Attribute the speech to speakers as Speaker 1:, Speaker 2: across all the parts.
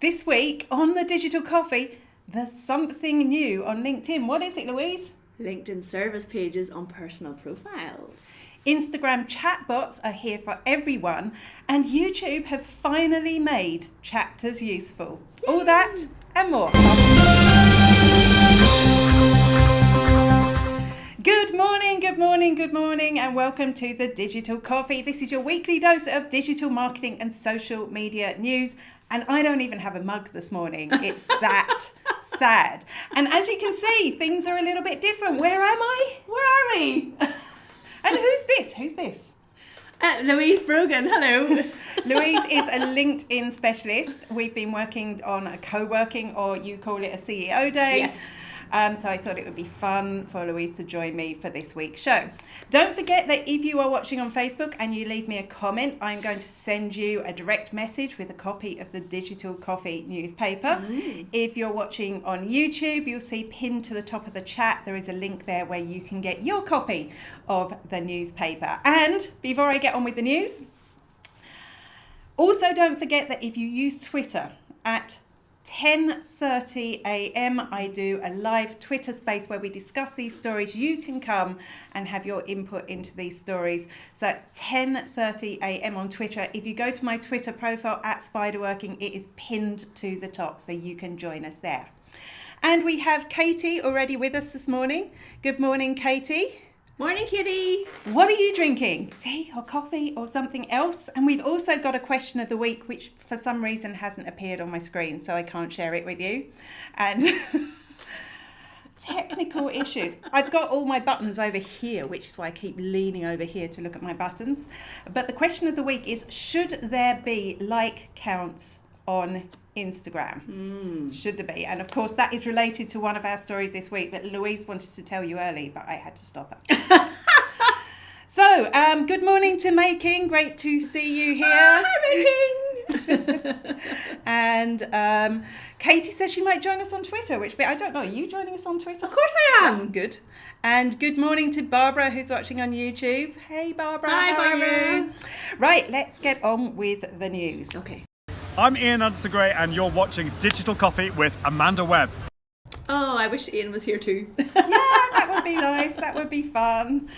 Speaker 1: This week on the Digital Coffee, there's something new on LinkedIn. What is it, Louise?
Speaker 2: LinkedIn service pages on personal profiles.
Speaker 1: Instagram chatbots are here for everyone, and YouTube have finally made chapters useful.
Speaker 2: Yay!
Speaker 1: All that and more. Good morning, and welcome to the Digital Coffee. This is your weekly dose of digital marketing and social media news. And I don't even have a mug this morning. It's that sad. And as you can see, things are a little bit different. Where am I?
Speaker 2: Where are we?
Speaker 1: And who's this?
Speaker 2: Louise Brogan, hello.
Speaker 1: Louise is a LinkedIn specialist. We've been working on a co-working, or you call it a CEO day.
Speaker 2: Yes.
Speaker 1: So I thought it would be fun for Louise to join me for this week's show. Don't forget that if you are watching on Facebook and you leave me a comment, I'm going to send you a direct message with a copy of the Digital Coffee newspaper. If you're watching on YouTube, you'll see pinned to the top of the chat, there is a link there where you can get your copy of the newspaper. And before I get on with the news, also don't forget that if you use Twitter at 10:30 a.m. I do a live Twitter space where we discuss these stories. You can come and have your input into these stories. So that's 10:30 a.m. on Twitter. If you go to my Twitter profile at Spiderworking, it is pinned to the top, so you can join us there. And we have Katie already with us this morning. Good morning, Katie.
Speaker 2: Morning, Kitty.
Speaker 1: What are you drinking? Tea or coffee or something else? And we've also got a question of the week, which for some reason hasn't appeared on my screen, so I can't share it with you. And technical issues. I've got all my buttons over here, which is why I keep leaning over here to look at my buttons. But the question of the week is, should there be like counts on Instagram? Should there be? And of course that is related to one of our stories this week that Louise wanted to tell you early, but I had to stop her. So good morning to May King, great to see you here.
Speaker 2: Hi, May King.
Speaker 1: And Katie says she might join us on Twitter, which I don't know, are you joining us on Twitter?
Speaker 2: Of course I am.
Speaker 1: Good. And good morning to Barbara, who's watching on YouTube. Hey Barbara,
Speaker 2: Hi,
Speaker 1: how are
Speaker 2: Barbara.
Speaker 1: you? Right, let's get on with the news.
Speaker 2: Okay.
Speaker 3: I'm Ian Anderson-Gray and you're watching Digital Coffee with Amanda Webb.
Speaker 2: Oh, I wish Ian was here too.
Speaker 1: Yeah, that would be nice. That would be fun.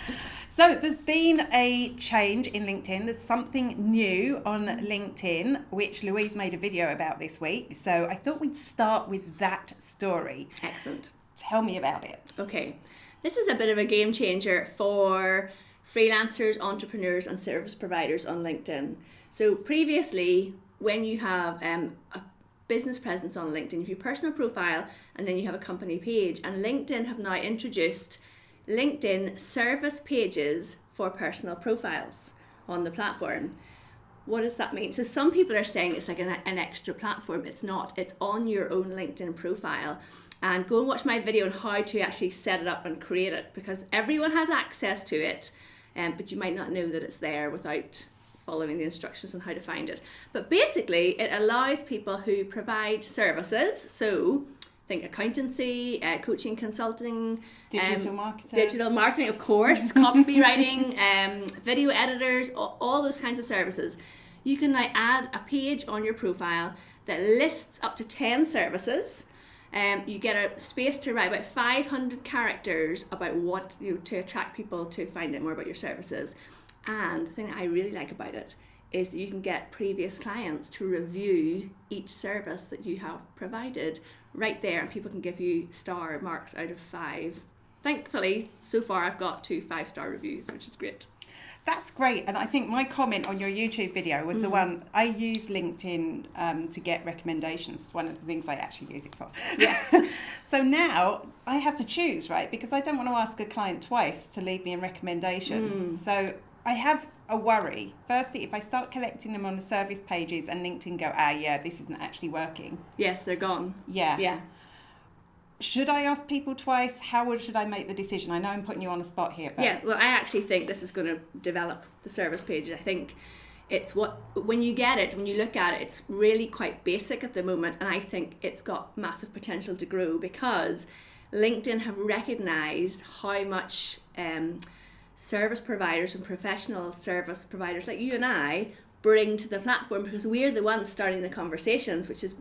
Speaker 1: So there's been a change in LinkedIn. There's something new on LinkedIn, which Louise made a video about this week. So I thought we'd start with that story.
Speaker 2: Excellent.
Speaker 1: Tell me about it.
Speaker 2: Okay. This is a bit of a game changer for freelancers, entrepreneurs, and service providers on LinkedIn. So previously, when you have a business presence on LinkedIn, you have your personal profile and then you have a company page, and LinkedIn have now introduced LinkedIn service pages for personal profiles on the platform. What does that mean? So some people are saying it's like an extra platform. It's not. It's on your own LinkedIn profile. And go and watch my video on how to actually set it up and create it, because everyone has access to it, but you might not know that it's there without following the instructions on how to find it. But basically, it allows people who provide services, so think accountancy, coaching, consulting,
Speaker 1: Digital marketers.
Speaker 2: digital marketing, of course, copywriting, video editors, all those kinds of services. You can now add a page on your profile that lists up to 10 services. You get a space to write about 500 characters about what to attract people to find out more about your services. And the thing that I really like about it is that you can get previous clients to review each service that you have provided right there, and people can give you star marks out of 5. Thankfully, so far I've got 2 5-star reviews, which is great.
Speaker 1: That's great. And I think my comment on your YouTube video was the one, I use LinkedIn to get recommendations. One of the things I actually use it for.
Speaker 2: Yes.
Speaker 1: So now I have to choose, right? Because I don't want to ask a client twice to leave me a recommendation. So I have a worry. Firstly, if I start collecting them on the service pages and LinkedIn go, yeah, this isn't actually working.
Speaker 2: Yes, they're gone.
Speaker 1: Yeah. Should I ask people twice? How should I make the decision? I know I'm putting you on the spot here. But...
Speaker 2: Yeah, well, I actually think this is going to develop the service pages. I think it's when you get it, when you look at it, it's really quite basic at the moment. And I think it's got massive potential to grow, because LinkedIn have recognized how much service providers and professional service providers like you and I bring to the platform, because we're the ones starting the conversations, which is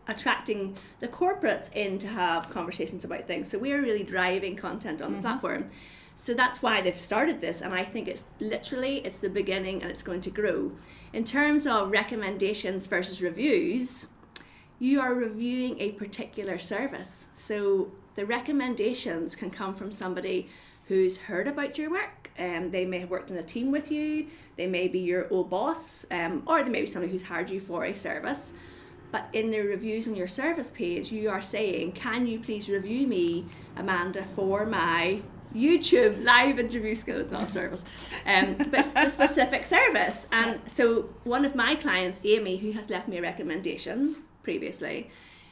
Speaker 2: attracting the corporates in to have conversations about things. So we are really driving content on the platform. So that's why they've started this, and I think it's the beginning, and it's going to grow. In terms of recommendations versus reviews, you are reviewing a particular service. So the recommendations can come from somebody who's heard about your work. They may have worked in a team with you, they may be your old boss, or they may be somebody who's hired you for a service. But in the reviews on your service page, you are saying, can you please review me, Amanda, for my YouTube live interview skills, not service, but a specific service. And so one of my clients, Amy, who has left me a recommendation previously,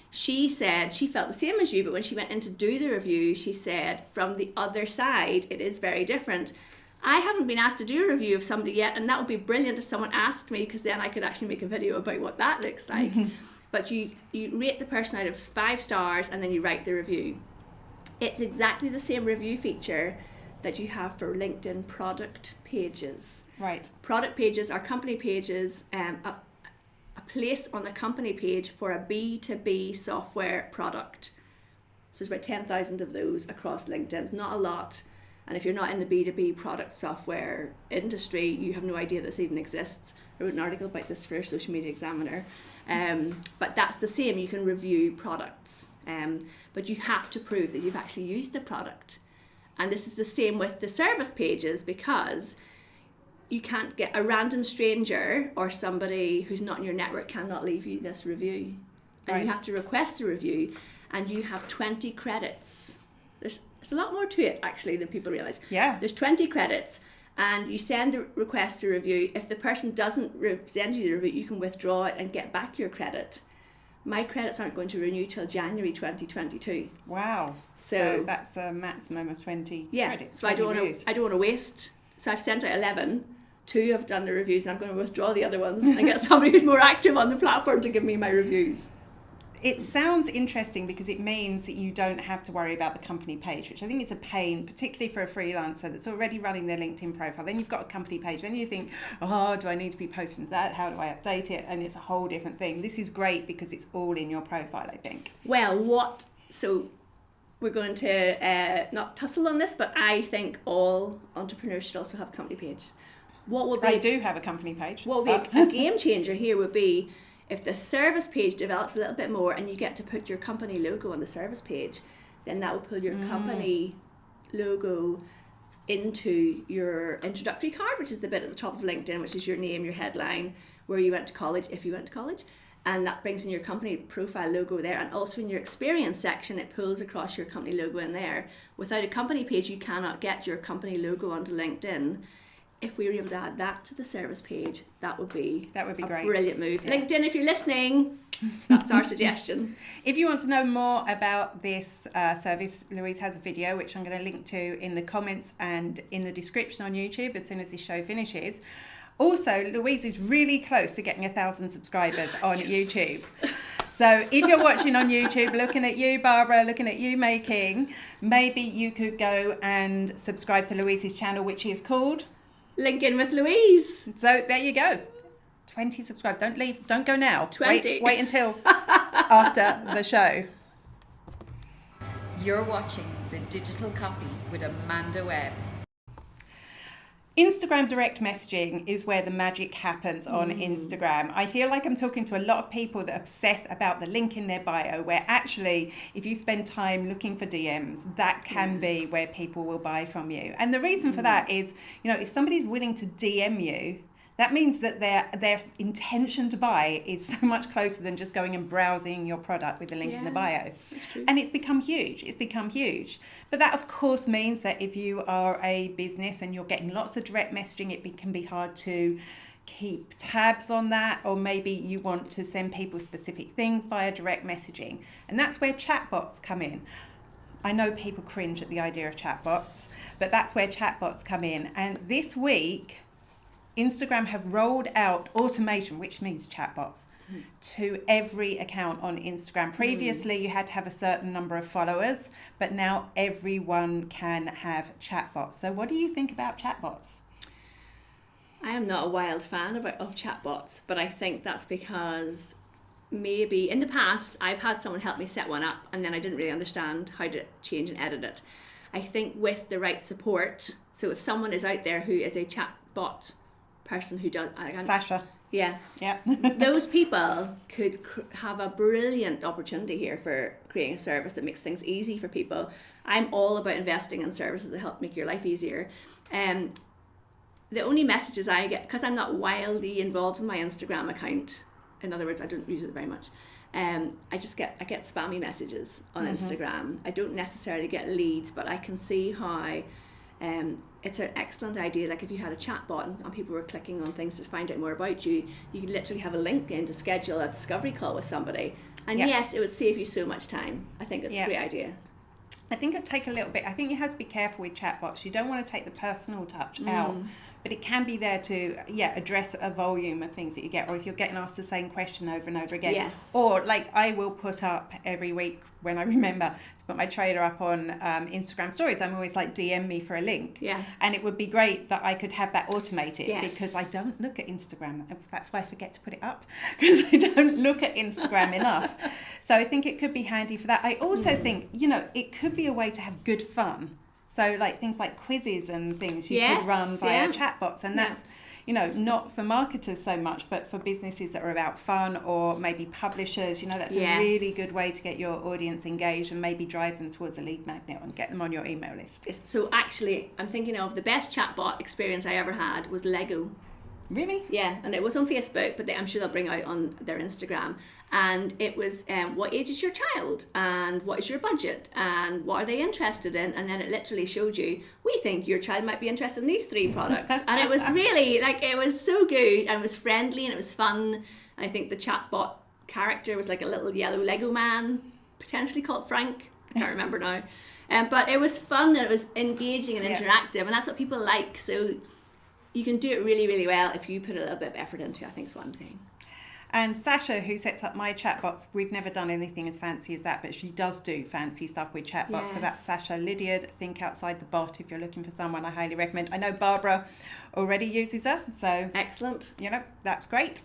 Speaker 2: she said she felt the same as you, but when she went in to do the review, she said from the other side, it is very different. I haven't been asked to do a review of somebody yet, and that would be brilliant if someone asked me, because then I could actually make a video about what that looks like. But you rate the person out of 5 stars, and then you write the review. It's exactly the same review feature that you have for LinkedIn product pages.
Speaker 1: Right.
Speaker 2: Product pages are company pages, a place on the company page for a B2B software product. So there's about 10,000 of those across LinkedIn. It's not a lot. And if you're not in the B2B product software industry, you have no idea this even exists. I wrote an article about this for Social Media Examiner. But that's the same. You can review products. But you have to prove that you've actually used the product. And this is the same with the service pages, because you can't get a random stranger or somebody who's not in your network cannot leave you this review. And you have to request a review, and you have 20 credits. There's a lot more to it, actually, than people realise.
Speaker 1: Yeah.
Speaker 2: There's 20 credits, and you send a request to review. If the person doesn't send you the review, you can withdraw it and get back your credit. My credits aren't going to renew till January 2022.
Speaker 1: Wow. So that's a maximum of 20 credits.
Speaker 2: So I don't want to waste. So I've sent out 11. 2 have done the reviews, and I'm going to withdraw the other ones and get somebody who's more active on the platform to give me my reviews.
Speaker 1: It sounds interesting because it means that you don't have to worry about the company page, which I think is a pain, particularly for a freelancer that's already running their LinkedIn profile. Then you've got a company page. Then you think, oh, do I need to be posting that? How do I update it? And it's a whole different thing. This is great because it's all in your profile, I think.
Speaker 2: Well, so we're going to not tussle on this, but I think all entrepreneurs should also have a company page.
Speaker 1: I do have a company page.
Speaker 2: What would be a game changer here would be if the service page develops a little bit more and you get to put your company logo on the service page, then that will pull your company logo into your introductory card, which is the bit at the top of LinkedIn, which is your name, your headline, where you went to college, if you went to college. And that brings in your company profile logo there. And also in your experience section, it pulls across your company logo in there. Without a company page, you cannot get your company logo onto LinkedIn. If we were able to add that to the service page, that would be
Speaker 1: great.
Speaker 2: Brilliant move. Yeah. LinkedIn, if you're listening, that's our suggestion.
Speaker 1: If you want to know more about this service, Louise has a video which I'm going to link to in the comments and in the description on YouTube as soon as this show finishes. Also, Louise is really close to getting 1,000 subscribers on YouTube. So if you're watching on YouTube, looking at you, Barbara, looking at you making, maybe you could go and subscribe to Louise's channel, which is called
Speaker 2: LinkedIn with Louise.
Speaker 1: So there you go. 20 subscribers. Don't leave. Don't go now.
Speaker 2: 20.
Speaker 1: Wait until after the show.
Speaker 4: You're watching The Digital Coffee with Amanda Webb.
Speaker 1: Instagram direct messaging is where the magic happens on Instagram. I feel like I'm talking to a lot of people that obsess about the link in their bio, where actually, if you spend time looking for DMs, that can be where people will buy from you. And the reason for that is, if somebody's willing to DM you, that means that their intention to buy is so much closer than just going and browsing your product with the link in the bio. And it's become huge. But that, of course, means that if you are a business and you're getting lots of direct messaging, it can be hard to keep tabs on that, or maybe you want to send people specific things via direct messaging. And that's where chatbots come in. I know people cringe at the idea of chatbots, but that's where chatbots come in. And this week, Instagram have rolled out automation, which means chatbots, to every account on Instagram. Previously, you had to have a certain number of followers, but now everyone can have chatbots. So what do you think about chatbots?
Speaker 2: I am not a wild fan of chatbots, but I think that's because maybe in the past I've had someone help me set one up and then I didn't really understand how to change and edit it. I think with the right support, so if someone is out there who is a chatbot person who does...
Speaker 1: Sasha.
Speaker 2: Yeah.
Speaker 1: Yeah.
Speaker 2: Those people could have a brilliant opportunity here for creating a service that makes things easy for people. I'm all about investing in services that help make your life easier. The only messages I get, because I'm not wildly involved in my Instagram account, in other words, I don't use it very much, I get spammy messages on Instagram. I don't necessarily get leads, but I can see how it's an excellent idea. Like if you had a chat bot and people were clicking on things to find out more about you, you could literally have a link in to schedule a discovery call with somebody. And yes, it would save you so much time. I think it's a great idea.
Speaker 1: I think it'd take a little bit. I think you have to be careful with chatbots. You don't want to take the personal touch out, but it can be there to address a volume of things that you get, or if you're getting asked the same question over and over again.
Speaker 2: Yes.
Speaker 1: Or like I will put up every week when I remember to put my trailer up on Instagram stories. I'm always like, DM me for a link.
Speaker 2: Yeah.
Speaker 1: And it would be great that I could have that automated because I
Speaker 2: Yes.
Speaker 1: don't look at Instagram. That's why I forget to put it up because I don't look at Instagram enough. So I think it could be handy for that. I also think, it could be a way to have good fun. So like things like quizzes and things you could run via chatbots, and that's not for marketers so much, but for businesses that are about fun, or maybe publishers. That's a really good way to get your audience engaged and maybe drive them towards a lead magnet and get them on your email list.
Speaker 2: So actually, I'm thinking of the best chatbot experience I ever had was Lego.
Speaker 1: Really?
Speaker 2: Yeah, and it was on Facebook, but I'm sure they'll bring out on their Instagram. And it was, what age is your child? And what is your budget? And what are they interested in? And then it literally showed you, we think your child might be interested in these 3 products. And it was really, it was so good, and it was friendly, and it was fun. And I think the chatbot character was like a little yellow Lego man, potentially called Frank. I can't remember now. But it was fun, and it was engaging and interactive, and that's what people like. So you can do it really, really well if you put a little bit of effort into it, I think is what I'm saying.
Speaker 1: And Sasha, who sets up my chatbots, we've never done anything as fancy as that, but she does do fancy stuff with chatbots.
Speaker 2: Yes.
Speaker 1: So that's Sasha Lydiard. Think outside the bot. If you're looking for someone, I highly recommend. I know Barbara already uses her, so
Speaker 2: excellent.
Speaker 1: That's great.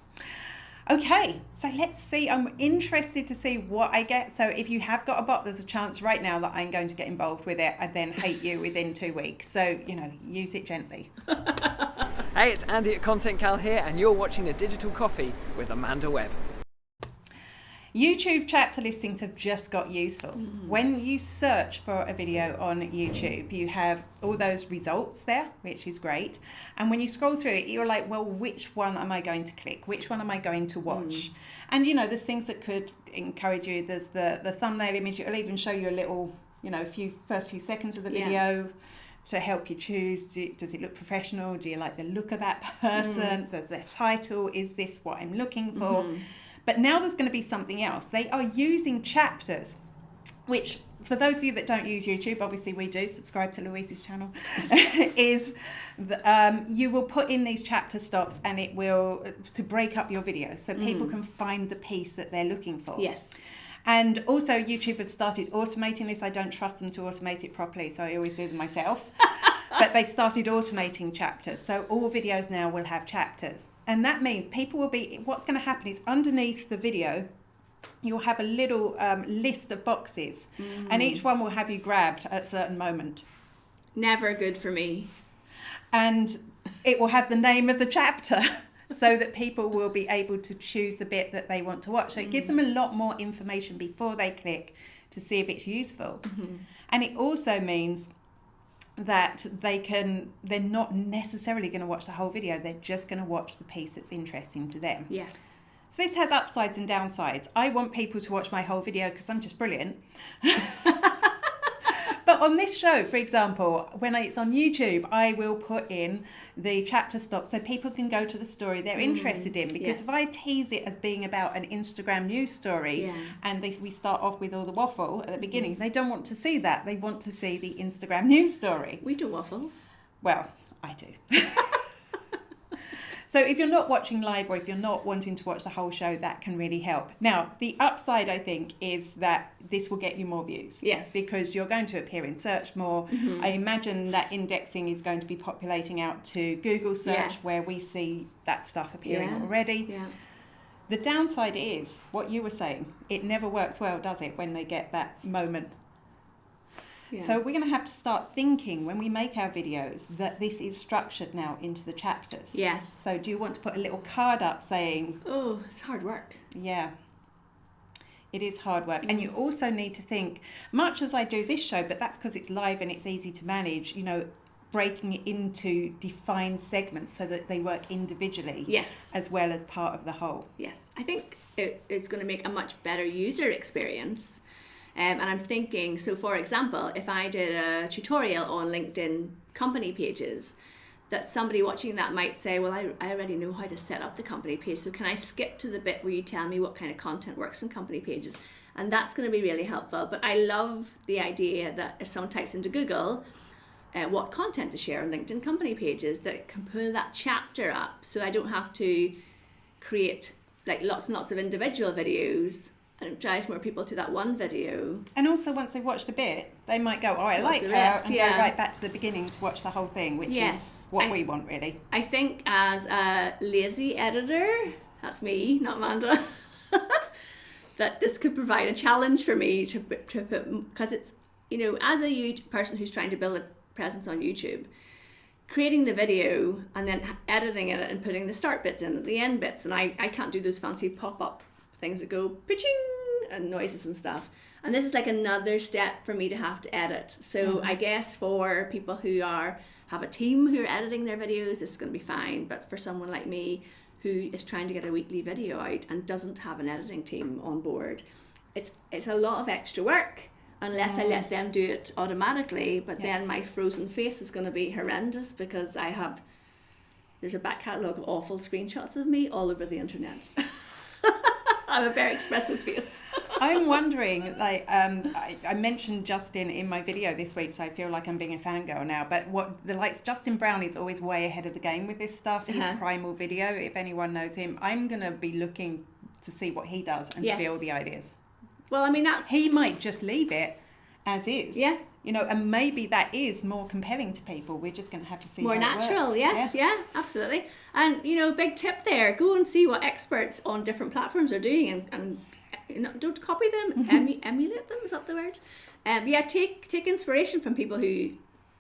Speaker 1: Okay, so let's see. I'm interested to see what I get. So if you have got a bot, there's a chance right now that I'm going to get involved with it and then hate you within 2 weeks. So, use it gently.
Speaker 5: Hey, it's Andy at Content Cal here, and you're watching A Digital Coffee with Amanda Webb.
Speaker 1: YouTube chapter listings have just got useful. When you search for a video on YouTube, you have all those results there, which is great. And when you scroll through it, you're like, well, which one am I going to click? Which one am I going to watch? And, there's things that could encourage you. There's the thumbnail image. It'll even show you a little, first few seconds of the video to help you choose. Does it look professional? Do you like the look of that person? The title, is this what I'm looking for? But now there's going to be something else. They are using chapters, which for those of you that don't use YouTube, obviously we do, subscribe to Louise's channel, you will put in these chapter stops and it will, to break up your video so people can find the piece that they're looking for.
Speaker 2: Yes.
Speaker 1: And also YouTube have started automating this. I don't trust them to automate it properly, so I always do them myself. But they've started automating chapters. So all videos now will have chapters. And that means people will be, what's going to happen is underneath the video, you'll have a little list of boxes. And each one will have you grabbed at a certain moment.
Speaker 2: Never good for me.
Speaker 1: And it will have the name of the chapter so that people will be able to choose the bit that they want to watch. So it gives them a lot more information before they click to see if it's useful. And it also means that they're not necessarily going to watch the whole video. They're just going to watch the piece that's interesting to them.
Speaker 2: Yes.
Speaker 1: So this has upsides and downsides. I want people to watch my whole video because I'm just brilliant. But on this show, for example, when it's on YouTube, I will put in the chapter stop so people can go to the story they're interested in. Because if I tease it as being about an Instagram news story and we start off with all the waffle at the beginning, they don't want to see that. They want to see the Instagram news story.
Speaker 2: We do waffle.
Speaker 1: Well, I do. So if you're not watching live or if you're not wanting to watch the whole show, that can really help. Now, the upside, I think, is that this will get you more views.
Speaker 2: Yes.
Speaker 1: Because you're going to appear in search more. I imagine that indexing is going to be populating out to Google search where we see that stuff appearing already.
Speaker 2: Yeah.
Speaker 1: The downside is what you were saying. It never works well, does it, when they get that moment?
Speaker 2: Yeah.
Speaker 1: So we're going to have to start thinking when we make our videos that this is structured now into the chapters.
Speaker 2: Yes.
Speaker 1: So do you want to put a little card up saying...
Speaker 2: Oh, it's hard work.
Speaker 1: Yeah. It is hard work. And you also need to think, much as I do this show, but that's because it's live and it's easy to manage, you know, breaking it into defined segments so that they work individually.
Speaker 2: Yes.
Speaker 1: As well as part of the whole.
Speaker 2: Yes. I think it's going to make a much better user experience. And I'm thinking, so for example, if I did a tutorial on LinkedIn company pages, that somebody watching that might say, well, I already know how to set up the company page, so can I skip to the bit where you tell me what kind of content works on company pages? And that's going to be really helpful. But I love the idea that if someone types into Google what content to share on LinkedIn company pages, that it can pull that chapter up, so I don't have to create like lots and lots of individual videos, and it drives more people to that one video.
Speaker 1: And also once they've watched a bit, they might go, oh, I like
Speaker 2: the
Speaker 1: her,
Speaker 2: rest,
Speaker 1: and
Speaker 2: yeah.
Speaker 1: go right back to the beginning to watch the whole thing, which is what we want, really.
Speaker 2: I think as a lazy editor, that's me, not Amanda, that this could provide a challenge for me to put, because it's, you know, as a person who's trying to build a presence on YouTube, creating the video and then editing it and putting the start bits in, the end bits, and I can't do those fancy pop-up things that go pitching and noises and stuff, and this is like another step for me to have to edit. So I guess for people who have a team who are editing their videos, this is going to be fine, but for someone like me who is trying to get a weekly video out and doesn't have an editing team on board, it's a lot of extra work unless I let them do it automatically, but then my frozen face is going to be horrendous because there's a back catalogue of awful screenshots of me all over the internet. I have a very expressive face.
Speaker 1: I'm wondering, like, I mentioned Justin in my video this week, so I feel like I'm being a fangirl now, but Justin Brown is always way ahead of the game with this stuff. His Primal Video, if anyone knows him, I'm going to be looking to see what he does and steal the ideas.
Speaker 2: Well, I mean,
Speaker 1: he might just leave it as is.
Speaker 2: Yeah.
Speaker 1: You know, and maybe that is more compelling to people. We're just going to have to see
Speaker 2: more
Speaker 1: how
Speaker 2: natural.
Speaker 1: It works.
Speaker 2: Yes, yeah, absolutely. And you know, big tip there: go and see what experts on different platforms are doing, and you know, don't copy them, emulate them. Is that the word? Take inspiration from people who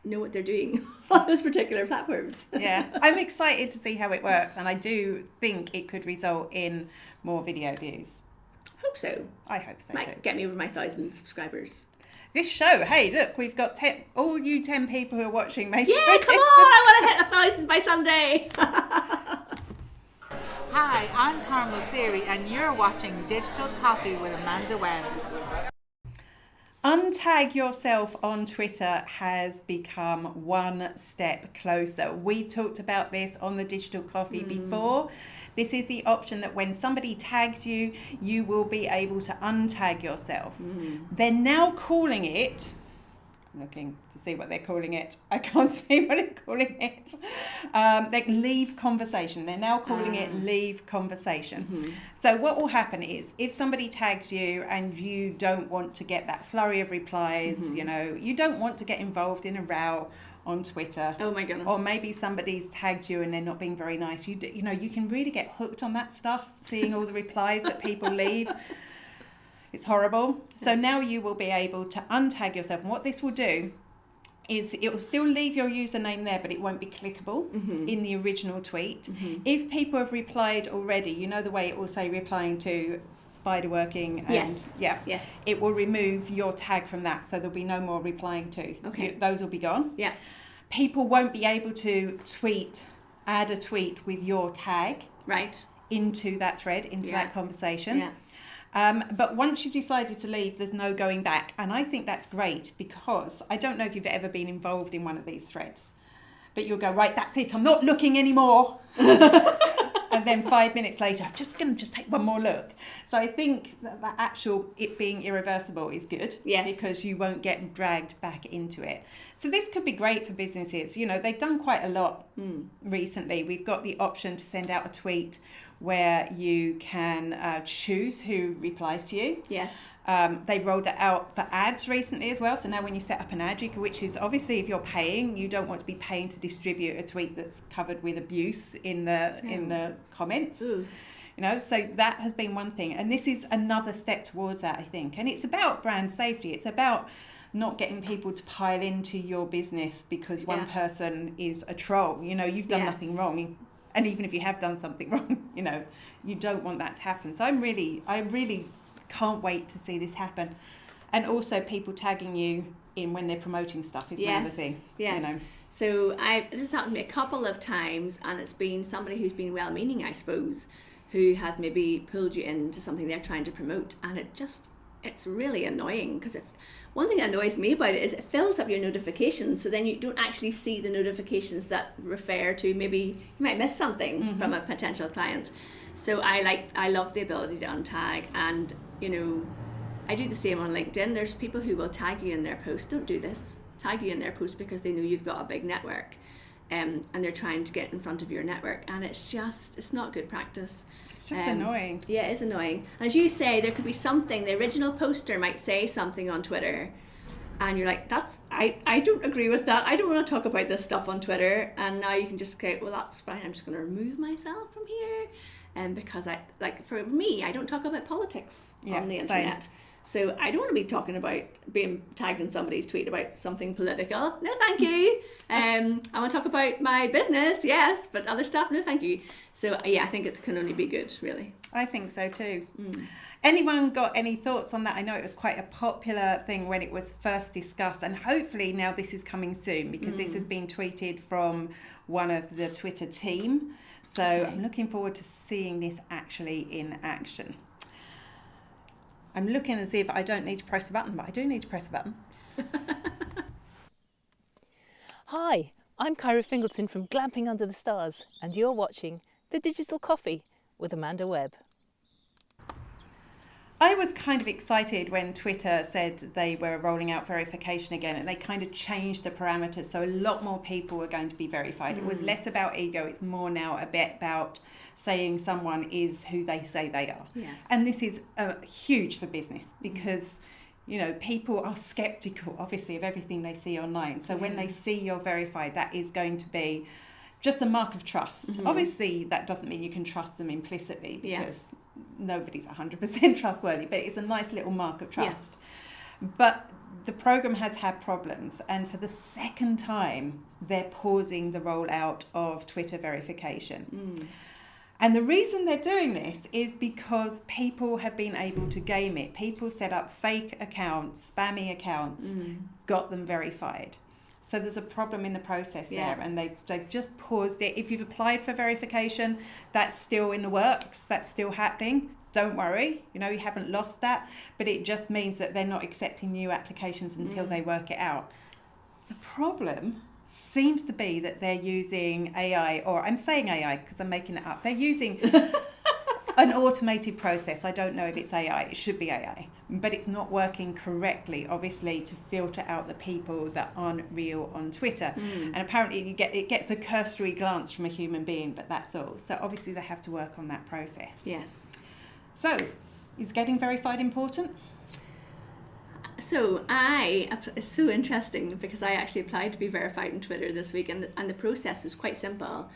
Speaker 2: know what they're doing on those particular platforms.
Speaker 1: Yeah, I'm excited to see how it works, and I do think it could result in more video views.
Speaker 2: Hope so.
Speaker 1: I hope so
Speaker 2: Might
Speaker 1: too.
Speaker 2: get me over my 1,000 subscribers.
Speaker 1: This show, hey, look, we've got all you 10 people who are watching. Make
Speaker 2: Yeah,
Speaker 1: sure
Speaker 2: come on! I want to hit 1,000 by Sunday.
Speaker 6: Hi, I'm Carmel Siri, and you're watching Digital Coffee with Amanda Webb.
Speaker 1: Untag yourself on Twitter has become one step closer. We talked about this on the Digital Coffee before. This is the option that when somebody tags you, you will be able to untag yourself. They're now calling it, I'm looking to see what they're calling it. I can't see what they're calling it. They leave conversation. They're now calling it leave conversation. So what will happen is if somebody tags you and you don't want to get that flurry of replies, you know, you don't want to get involved in a row on Twitter.
Speaker 2: Oh my goodness.
Speaker 1: Or maybe somebody's tagged you and they're not being very nice. You know, you can really get hooked on that stuff, seeing all the replies that people leave. It's horrible. So now you will be able to untag yourself. And what this will do is it will still leave your username there, but it won't be clickable in the original tweet. If people have replied already, you know the way it will say replying to spider working and
Speaker 2: yes,
Speaker 1: it will remove your tag from that, so there'll be no more replying to.
Speaker 2: Okay.
Speaker 1: Those will be gone.
Speaker 2: Yeah.
Speaker 1: People won't be able to add a tweet with your tag into that thread, into that conversation.
Speaker 2: Yeah.
Speaker 1: But once you've decided to leave, there's no going back. And I think that's great because I don't know if you've ever been involved in one of these threads, but you'll go, right, that's it, I'm not looking anymore. And then 5 minutes later, I'm just going to take one more look. So I think that it being irreversible is good.
Speaker 2: Yes.
Speaker 1: Because you won't get dragged back into it. So this could be great for businesses. You know, they've done quite a lot recently. We've got the option to send out a tweet where you can choose who replies to you.
Speaker 2: Yes.
Speaker 1: They rolled it out for ads recently as well. So now when you set up an ad, which is obviously if you're paying, you don't want to be paying to distribute a tweet that's covered with abuse in the comments.
Speaker 2: Ooh.
Speaker 1: You know, so that has been one thing. And this is another step towards that, I think. And it's about brand safety. It's about not getting people to pile into your business because one person is a troll. You know, you've done nothing wrong. And even if you have done something wrong, you know, you don't want that to happen. So I really can't wait to see this happen. And also people tagging you in when they're promoting stuff is another thing.
Speaker 2: Yeah.
Speaker 1: You know.
Speaker 2: So this has happened to me a couple of times, and it's been somebody who's been well-meaning, I suppose, who has maybe pulled you into something they're trying to promote, and it's really annoying because one thing that annoys me about it is it fills up your notifications, so then you don't actually see the notifications that refer to maybe you might miss something from a potential client. So I love the ability to untag, and you know, I do the same on LinkedIn. There's people who will tag you in their post. Don't do this. Tag you in their post because they know you've got a big network, and they're trying to get in front of your network, and it's not good practice.
Speaker 1: It's just annoying.
Speaker 2: Yeah, it's annoying. As you say, there could be something, the original poster might say something on Twitter, and you're like, I don't agree with that. I don't want to talk about this stuff on Twitter. And now you can just go, well, that's fine. I'm just going to remove myself from here. And because for me, I don't talk about politics on the internet.
Speaker 1: Same.
Speaker 2: So I don't want to be talking about being tagged in somebody's tweet about something political. No, thank you. I want to talk about my business, yes, but other stuff, no, thank you. So yeah, I think it can only be good, really.
Speaker 1: I think so too. Anyone got any thoughts on that? I know it was quite a popular thing when it was first discussed, and hopefully now this is coming soon because this has been tweeted from one of the Twitter team. So I'm looking forward to seeing this actually in action. I'm looking as if I don't need to press a button, but I do need to press a button.
Speaker 7: Hi, I'm Kyra Fingleton from Glamping Under the Stars, and you're watching The Digital Coffee with Amanda Webb.
Speaker 1: I was kind of excited when Twitter said they were rolling out verification again, and they kind of changed the parameters, so a lot more people were going to be verified. It was less about ego, it's more now a bit about saying someone is who they say they are.
Speaker 2: Yes.
Speaker 1: And this is huge for business because you know, people are skeptical, obviously, of everything they see online. So when they see you're verified, that is going to be just a mark of trust. Obviously, that doesn't mean you can trust them implicitly because nobody's 100% trustworthy, but it's a nice little mark of trust. But the program has had problems, and for the second time, they're pausing the rollout of Twitter verification. And the reason they're doing this is because people have been able to game it. People set up fake accounts, spammy accounts, got them verified. So there's a problem in the process there, and they've just paused it. If you've applied for verification, that's still in the works, that's still happening. Don't worry, you know, you haven't lost that, but it just means that they're not accepting new applications until they work it out. The problem seems to be that they're using AI, or I'm saying AI because I'm making it up. They're using an automated process. I don't know if it's AI, it should be AI, but it's not working correctly, obviously, to filter out the people that aren't real on Twitter. And apparently it gets a cursory glance from a human being, but that's all. So obviously they have to work on that process.
Speaker 2: Yes.
Speaker 1: So, is getting verified important?
Speaker 2: So it's so interesting because I actually applied to be verified on Twitter this week, and the process was quite simple,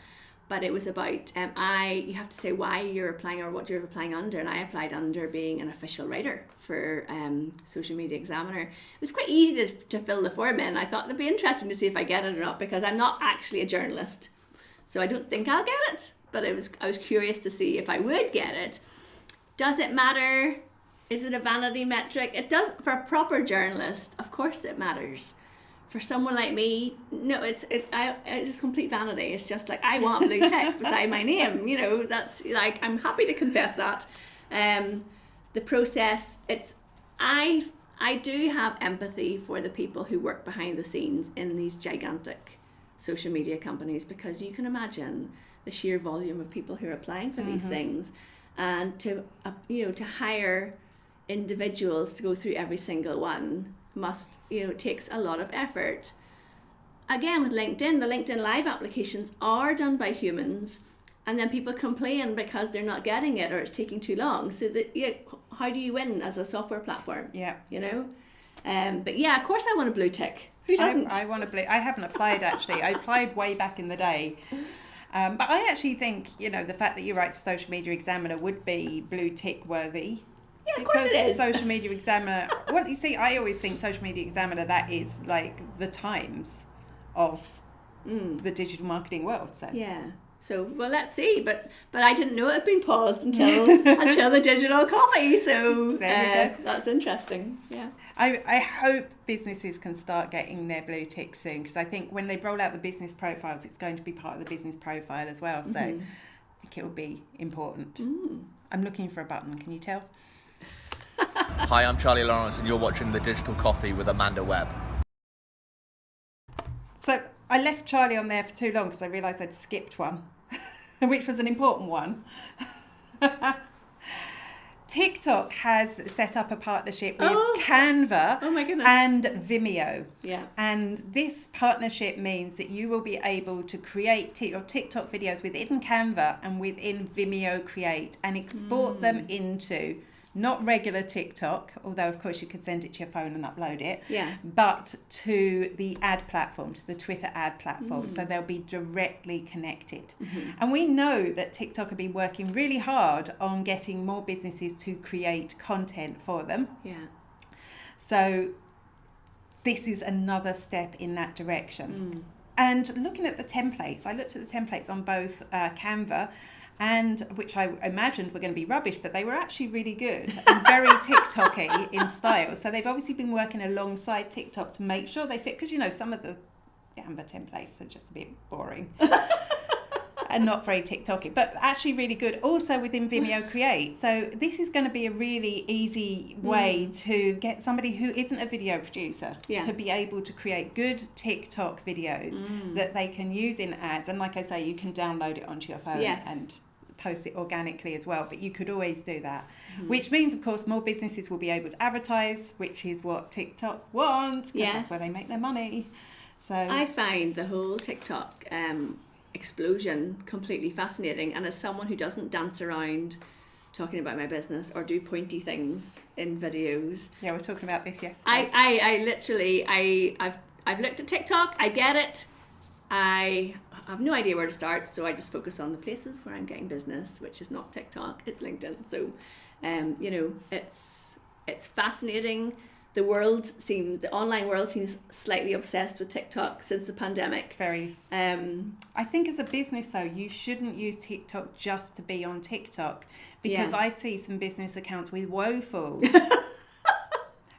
Speaker 2: but it was about you have to say why you're applying or what you're applying under, and I applied under being an official writer for Social Media Examiner. It was quite easy to fill the form in. I thought it'd be interesting to see if I get it or not because I'm not actually a journalist, so I don't think I'll get it. But I was curious to see if I would get it. Does it matter? Is it a vanity metric? It does. For a proper journalist, of course it matters. For someone like me, no, it's complete vanity. It's just like, I want a blue tick beside my name. You know, that's like, I'm happy to confess that. The process, I do have empathy for the people who work behind the scenes in these gigantic social media companies, because you can imagine the sheer volume of people who are applying for these things, and to hire individuals to go through every single one takes a lot of effort. Again, with LinkedIn, the LinkedIn Live applications are done by humans, and then people complain because they're not getting it or it's taking too long. So how do you win as a software platform? Yeah, you know. But yeah, of course I want a blue tick. Who doesn't?
Speaker 1: I want a blue. I haven't applied actually. I applied way back in the day. But I actually think, the fact that you write for Social Media Examiner would be blue tick worthy.
Speaker 2: Yeah, of course it is.
Speaker 1: Social Media Examiner, well, you see, I always think Social Media Examiner, that is like the Times of the digital marketing world. So
Speaker 2: yeah. So, well, let's see. But I didn't know it had been paused until the digital coffee. So that's interesting. Yeah.
Speaker 1: I hope businesses can start getting their blue tick soon, because I think when they roll out the business profiles, it's going to be part of the business profile as well. So I think it will be important. I'm looking for a button. Can you tell?
Speaker 8: Hi, I'm Charlie Lawrence, and you're watching The Digital Coffee with Amanda Webb.
Speaker 1: So I left Charlie on there for too long because I realised I'd skipped one, which was an important one. TikTok has set up a partnership with Canva and Vimeo.
Speaker 2: Yeah.
Speaker 1: And this partnership means that you will be able to create your TikTok videos within Canva and within Vimeo Create and export them into not regular TikTok, although of course you could send it to your phone and upload it, but to the ad platform, to the Twitter ad platform. So they'll be directly connected. And we know that TikTok have been working really hard on getting more businesses to create content for them.
Speaker 2: Yeah.
Speaker 1: So this is another step in that direction. And looking at the templates, I looked at the templates on both Canva, and which I imagined were going to be rubbish, but they were actually really good and very TikTok-y in style. So they've obviously been working alongside TikTok to make sure they fit, because some of the Canva templates are just a bit boring and not very TikTok-y, but actually really good. Also within Vimeo Create. So this is going to be a really easy way to get somebody who isn't a video producer to be able to create good TikTok videos that they can use in ads. And like I say, you can download it onto your phone and post it organically as well, but you could always do that, which means of course more businesses will be able to advertise, which is what TikTok wants, because that's where they make their money. So
Speaker 2: I find the whole TikTok explosion completely fascinating, and as someone who doesn't dance around talking about my business or do pointy things in videos,
Speaker 1: we're talking about this yesterday.
Speaker 2: I literally I've looked at TikTok, I get it, I have no idea where to start, so I just focus on the places where I'm getting business, which is not TikTok, it's LinkedIn. So it's fascinating. The online world seems slightly obsessed with TikTok since the pandemic.
Speaker 1: Very. I think as a business though, you shouldn't use TikTok just to be on TikTok, because I see some business accounts with woeful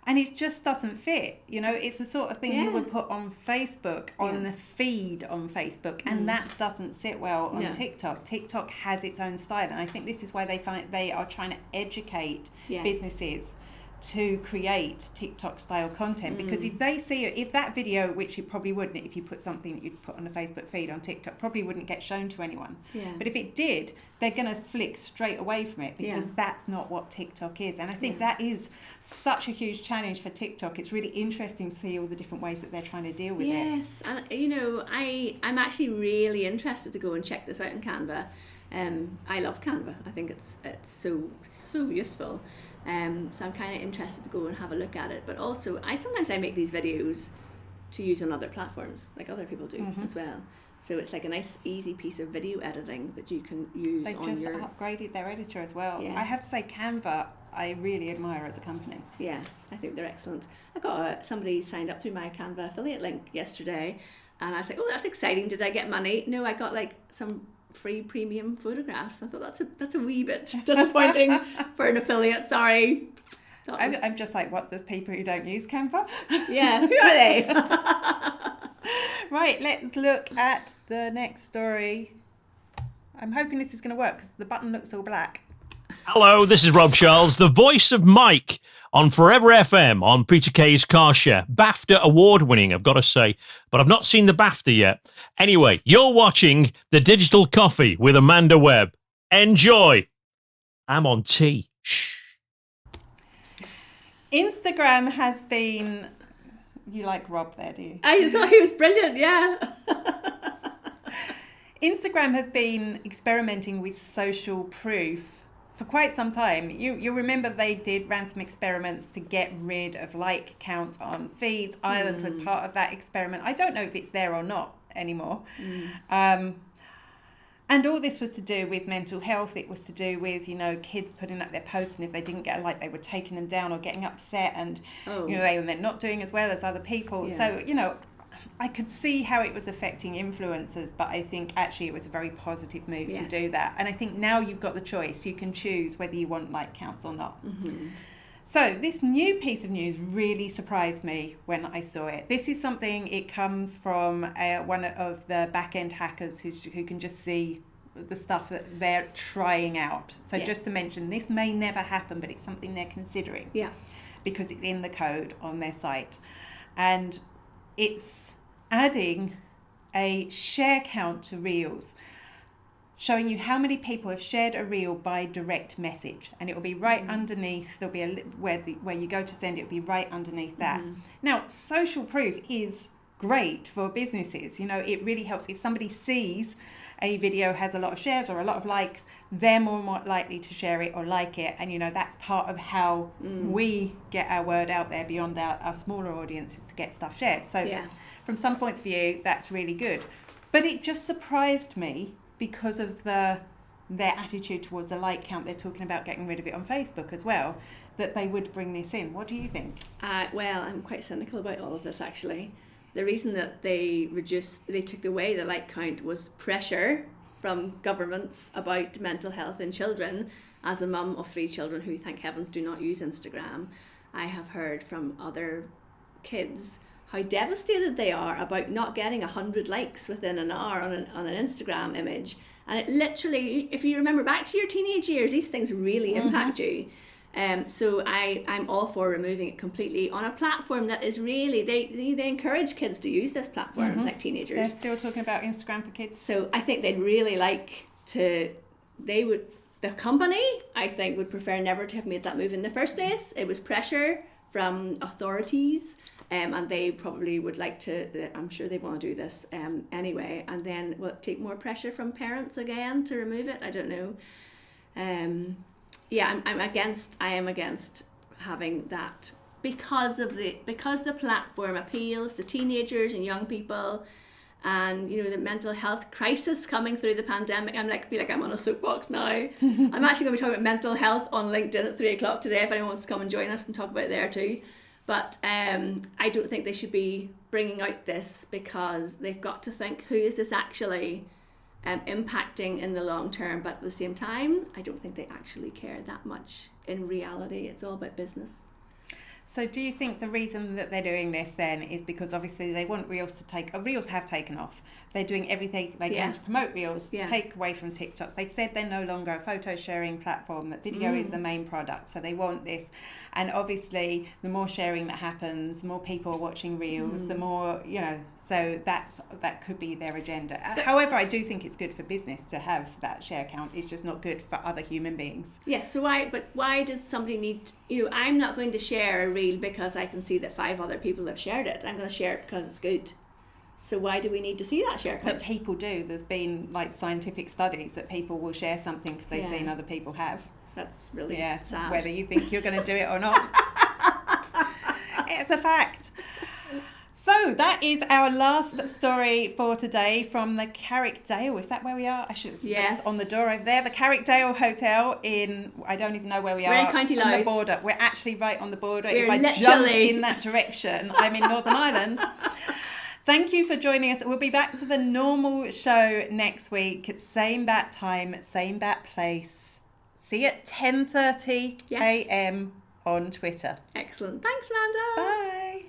Speaker 1: and it just doesn't fit. It's the sort of thing you would put on Facebook, on the feed on Facebook, and that doesn't sit well on TikTok. TikTok has its own style, and I think this is why they are trying to educate businesses to create TikTok style content, because if they see it, if that video, which it probably wouldn't, if you put something that you'd put on a Facebook feed on TikTok, probably wouldn't get shown to anyone. But if it did, they're going to flick straight away from it, because that's not what TikTok is. And I think that is such a huge challenge for TikTok. It's really interesting to see all the different ways that they're trying to deal with it.
Speaker 2: Yes, and I'm actually really interested to go and check this out in Canva. I love Canva. I think it's so useful. So I'm kind of interested to go and have a look at it. But also, sometimes I make these videos to use on other platforms, like other people do as well. So it's like a nice, easy piece of video editing that you can use.
Speaker 1: They've just upgraded their editor as well. I have to say, Canva, I really admire as a company.
Speaker 2: Yeah, I think they're excellent. I got somebody signed up through my Canva affiliate link yesterday, and I was like, oh, that's exciting. Did I get money? No, I got like some free premium photographs. I thought that's a wee bit disappointing for an affiliate. Sorry.
Speaker 1: I'm just like, what, there's people who don't use Canva?
Speaker 2: Yeah, who are they?
Speaker 1: Right, let's look at the next story. I'm hoping this is going to work because the button looks all black.
Speaker 9: Hello, this is Rob Charles, the voice of Mike on Forever FM on Peter Kay's Car Share. BAFTA award winning, I've got to say, but I've not seen the BAFTA yet. Anyway, you're watching The Digital Coffee with Amanda Webb. Enjoy. I'm on tea. Shh.
Speaker 1: Instagram has been... You like Rob there, do you?
Speaker 2: I thought he was brilliant, yeah.
Speaker 1: Instagram has been experimenting with social proof for quite some time. You remember they ran some experiments to get rid of like counts on feeds. Ireland was part of that experiment. I don't know if it's there or not anymore. And all this was to do with mental health. It was to do with, kids putting up their posts, and if they didn't get a like, they were taking them down or getting upset, and, they're not doing as well as other people.
Speaker 2: Yeah.
Speaker 1: So, I could see how it was affecting influencers, but I think actually it was a very positive move to do that. And I think now you've got the choice. You can choose whether you want like counts or not.
Speaker 2: Mm-hmm.
Speaker 1: So this new piece of news really surprised me when I saw it. This is something, it comes from one of the back-end hackers who can just see the stuff that they're trying out. So just to mention, this may never happen, but it's something they're considering.
Speaker 2: Yeah.
Speaker 1: Because it's in the code on their site. And it's adding a share count to Reels, showing you how many people have shared a reel by direct message, and it will be right underneath. There'll be where you go to send it will be right underneath that. Now, social proof is great for businesses. It really helps if somebody sees a video has a lot of shares or a lot of likes, they're more likely to share it or like it, and that's part of how we get our word out there beyond our smaller audiences to get stuff shared. So from some points of view, that's really good, but it just surprised me because of their attitude towards the like count. They're talking about getting rid of it on Facebook as well, that they would bring this in. What do you think?
Speaker 2: Well, I'm quite cynical about all of this, actually. The reason that they took away the like count was pressure from governments about mental health in children. As a mum of 3 children who, thank heavens, do not use Instagram, I have heard from other kids how devastated they are about not getting 100 likes within an hour on an Instagram image. And it literally, if you remember back to your teenage years, these things really impact you. So I'm all for removing it completely on a platform that is really, they encourage kids to use this platform, like teenagers.
Speaker 1: They're still talking about Instagram for kids.
Speaker 2: So I think they'd really like to, the company, I think, would prefer never to have made that move in the first place. It was pressure from authorities, and they probably would like to, I'm sure they want to do this anyway, and then will it take more pressure from parents again to remove it? I don't know. I am against having that because the platform appeals to teenagers and young people, and the mental health crisis coming through the pandemic. I feel like I'm on a soapbox now. I'm actually going to be talking about mental health on LinkedIn at 3:00 today if anyone wants to come and join us and talk about it there too. But I don't think they should be bringing out this, because they've got to think, who is this actually impacting in the long term? But at the same time, I don't think they actually care that much. In reality, it's all about business.
Speaker 1: So do you think the reason that they're doing this then is because obviously they want Reels to take... Reels have taken off. They're doing everything they can to promote Reels, to take away from TikTok. They've said they're no longer a photo sharing platform, that video is the main product. So they want this. And obviously the more sharing that happens, the more people are watching Reels, the more, so that could be their agenda. However, I do think it's good for business to have that share count. It's just not good for other human beings.
Speaker 2: Yes, so why does somebody need... I'm not going to share a reel because I can see that 5 other people have shared it. I'm going to share it because it's good. So why do we need to see that share count?
Speaker 1: But people do. There's been scientific studies that people will share something because they've seen other people have.
Speaker 2: That's really sad.
Speaker 1: Whether you think you're going to do it or not. It's a fact. So that is our last story for today from the Carrickdale. Is that where we are? Yes. It's on the door over there. The Carrickdale Hotel in, I don't even know where we are.
Speaker 2: We're in County Louth.
Speaker 1: On the border. We're actually right on the border.
Speaker 2: We're
Speaker 1: if I
Speaker 2: literally
Speaker 1: jump in that direction, I'm in Northern Ireland. Thank you for joining us. We'll be back to the normal show next week. Same bat time, same bat place. See you at 10:30 a.m. on Twitter.
Speaker 2: Excellent. Thanks, Amanda.
Speaker 1: Bye.